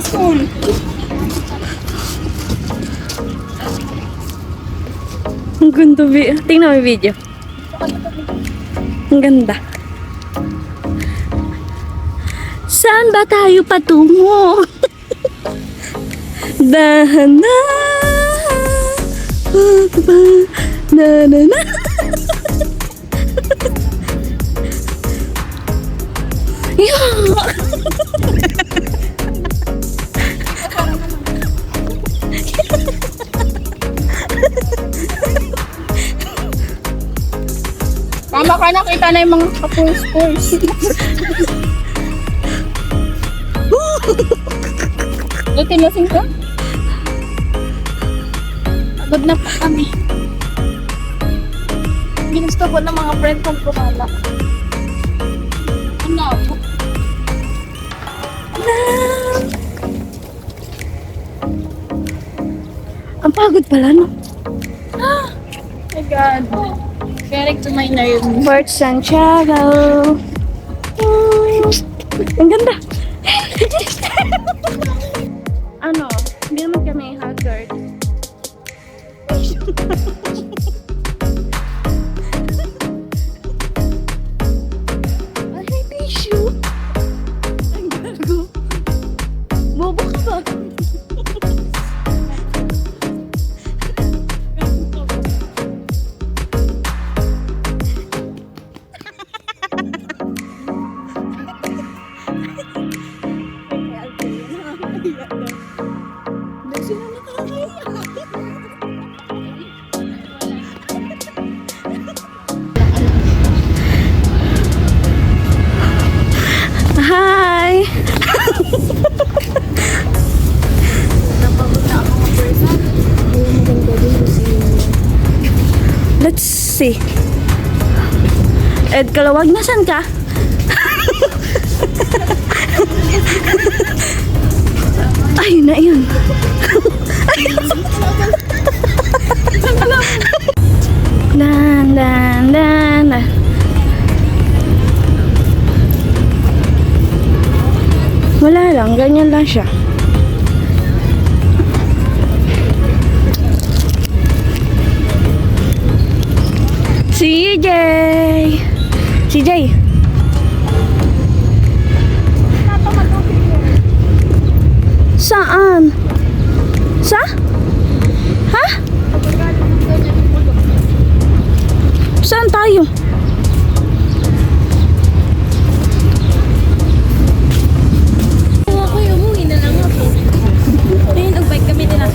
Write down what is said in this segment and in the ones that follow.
School. Ang ganda, tingnan mo yung video. Ang ganda. Saan ba tayo patungo? Dahana. Na na na. Tama ka, nakita na yung mga kapulse-pulse. Lutin lasing ka? Agad na pa kami. Ginusto ko ng mga friend kong kumala. Ano ako? Ang pagod pala, no? Oh my God. Direct to my nerve. Fort Santiago. Ang ganda. Ano? Hindi naman kami haggard. Ay, tissue. Ang gago. Bobo ka ba? Hi! Let's see. Ed Kalawag, nasan ka? Ay, na yun. Lan, lan, lan, lan. Wala lang, ganyan lang siya. CJ! CJ! Saan? Sa? Ha? Saan tayo? Ako yung umuwi na lang ako. Ayun, nag-bike kami nila.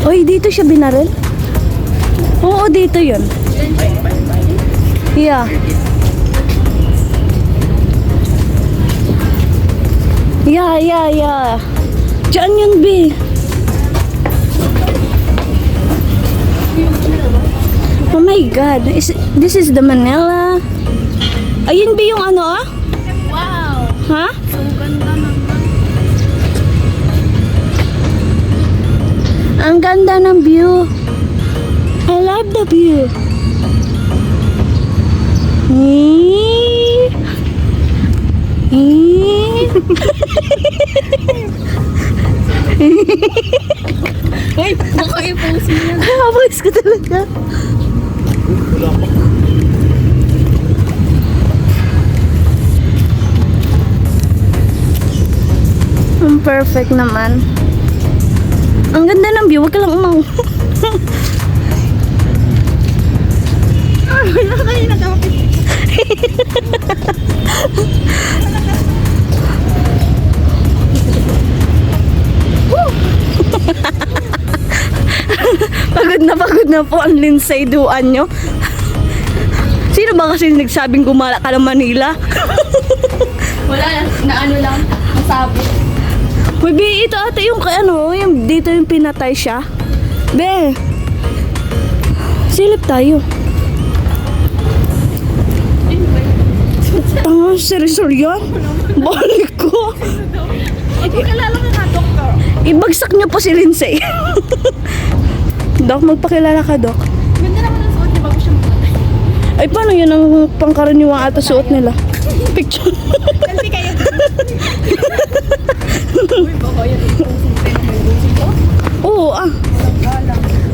Oy, dito siya binaril? Oo, dito yun. Yeah. Yeah. Diyan yun, B. Oh my God. This is the Manila. Ayun, B, yung ano, ah? Wow! Ha? So ganda naman. Ang ganda ng view. I love the view. Uy, baka i-post mo yan. Habis ko talaga. Ang perfect naman. Ang ganda ng view. Huwag ka lang umaw. Wala kayo nakapit. Pagod na po ang Lindsay duan nyo. Sino ba kasi nagsabing gumala ka ng Manila? Wala na ano lang, nasabot. Uy, Bi, ito ate yung ano, yung dito yung pinatay siya. Be, silip tayo. Tanga, seryoso yan? Balik ko. Hindi kalala ka na, doktor. Ibagsak niyo po si Lindsay. Dok, magpakilala ka, Dok. Ganda naman ang suot niya bago siya mamatay. Ay, paano yun ang pangkaraniwang ata suot nila? Picture. Selfie kayo. Uy, baka yan. Oo,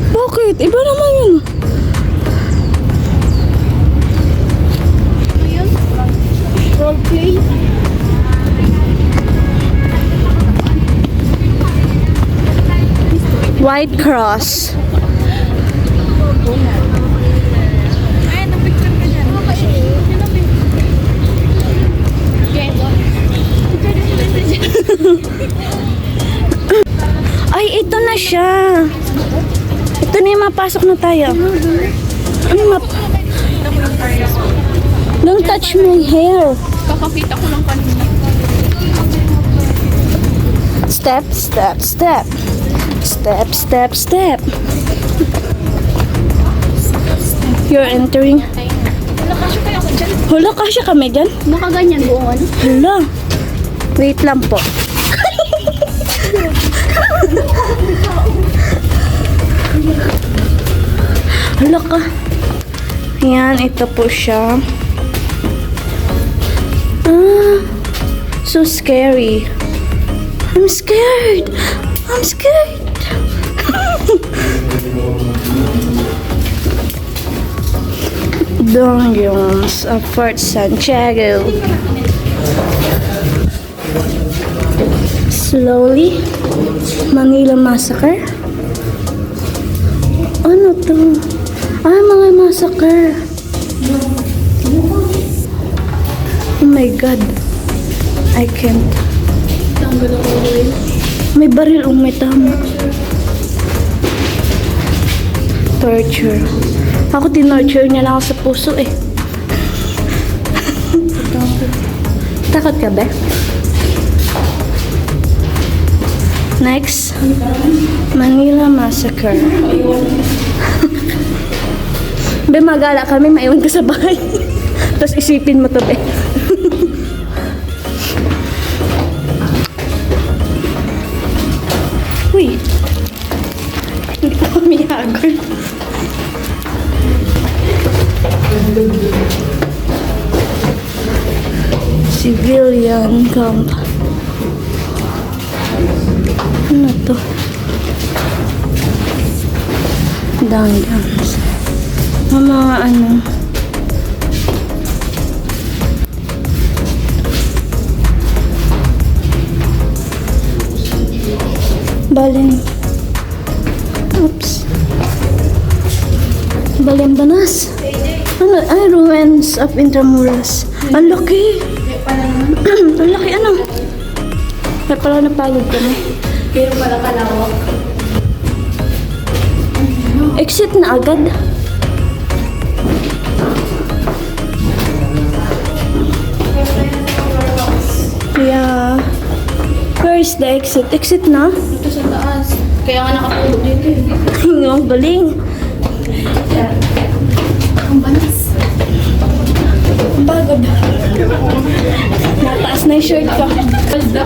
Bakit? Iba naman yun. Ayun. Roleplay. White Cross. Ay, napicture ka dyan. Ay, ito na siya. Ito na yung mapasok na tayo. Ano Don't touch my hair. Kakakita ko lang kanina. Step, step, step. Step, step, step. You're entering. Wala kasya kaya ako dyan. Hala, kasya kami dyan. Nakaganyan buong ano? Hala. Wait lang po. Hala ka. Ayan, ito po siya. So scary. I'm scared. I'm scared. Dungeons of Fort Santiago. Slowly. Manila Massacre. Ano to? Mga massacre. Oh my God. I can't. Tanggal ako rin. May baril may tama. Torture. Ako tinorture niya lang ako sa puso eh. Takot ka ba? Next. Manila Massacre. Be, magala kami, maiwan ka sa bahay. Tapos isipin mo to, be. Uy. Hindi pa kami hagol. Civilian camp. Ano to? Dungeons. Mga ano. Balin. Oops. Balimbanas. Ano? Ay, ruins of Intramuras. Ang laki. Ang laki ano? May pala napagod kami. Pero pala kalawak. Exit na agad. Yeah. Where is the exit? Exit na? Ito sa taas. Kaya nga nakatulog dito eh. Ang galing. Ang banas. Ang bagod. Nataas na yung shirt ko. Balda.